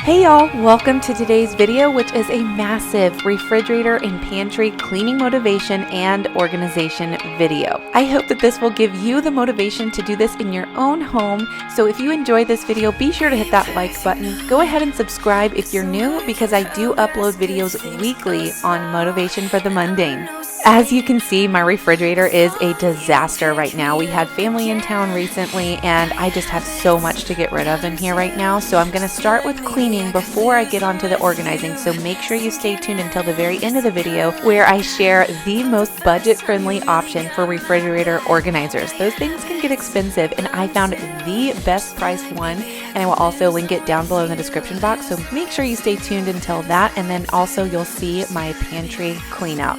Hey y'all, welcome to today's video, which is a massive refrigerator and pantry cleaning motivation and organization video. I hope that this will give you the motivation to do this in your own home. So if you enjoyed this video, be sure to hit that like button. Go ahead and subscribe if you're new, because I do upload videos weekly on motivation for the mundane. As you can see, my refrigerator is a disaster right now. We had family in town recently, and I just have so much to get rid of in here right now. So I'm going to start with cleaning before I get onto the organizing. So make sure you stay tuned until the very end of the video, where I share the most budget-friendly option for refrigerator organizers. Those things can get expensive, and I found the best priced one, and I will also link it down below in the description box. So make sure you stay tuned until that, and then also you'll see my pantry clean out.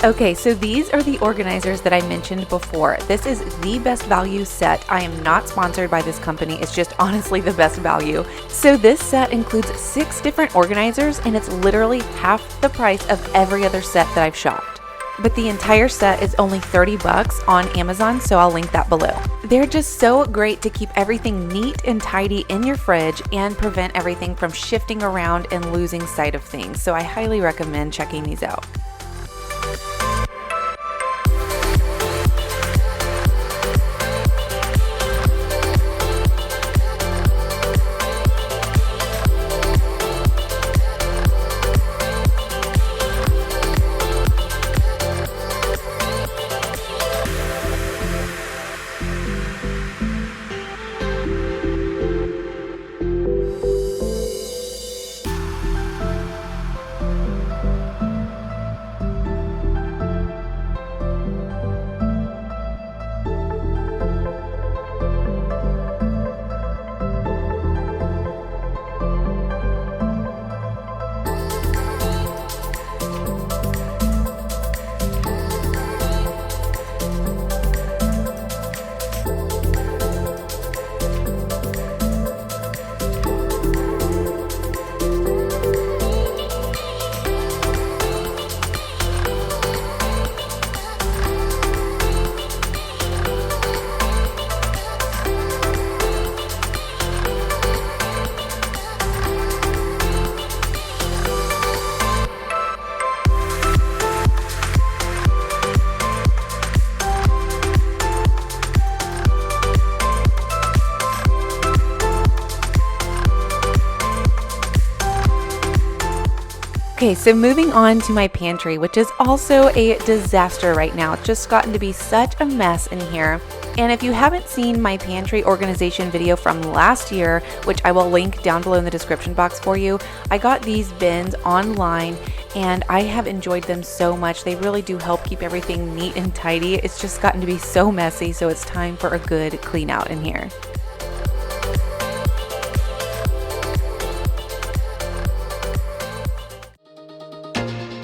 Okay, so these are the organizers that I mentioned before. This is the best value set. I am not sponsored by this company. It's just honestly the best value. So this set includes 6 different organizers, and it's literally half the price of every other set that I've shopped. But the entire set is only $30 on Amazon, so I'll link that below. They're just so great to keep everything neat and tidy in your fridge and prevent everything from shifting around and losing sight of things. So I highly recommend checking these out. Okay, so moving on to my pantry, which is also a disaster right now. It's just gotten to be such a mess in here. And if you haven't seen my pantry organization video from last year, which I will link down below in the description box for you, I got these bins online and I have enjoyed them so much. They really do help keep everything neat and tidy. It's just gotten to be so messy, so it's time for a good clean out in here.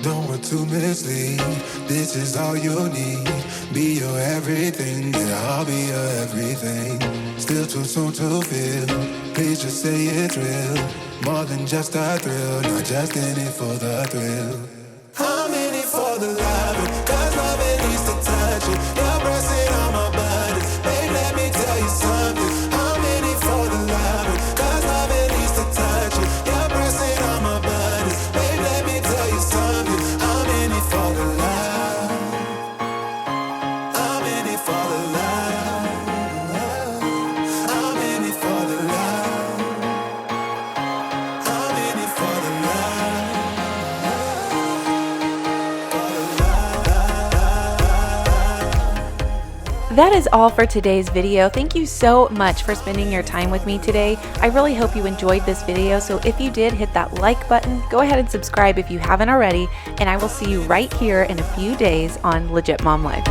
Don't want to mislead, this is all you need. Be your everything, yeah, I'll be your everything. Still too soon to feel, please just say it's real. More than just a thrill, not just in it for the thrill. I'm in it for the love, cause love it needs to touch it. You're pressing on my buttons, babe, let me tell you something. I'm in it for the love, cause love it needs to touch it. You're pressing on my buttons, babe, let me tell you something. I'm in it for the love. I'm in it for the love. I'm in it for the love. I'm in it for the love. That is all for today's video. Thank you so much for spending your time with me today. I really hope you enjoyed this video, so if you did, hit that like button, go ahead and subscribe if you haven't already, and I will see you right here in a few days on Legit Mom Life.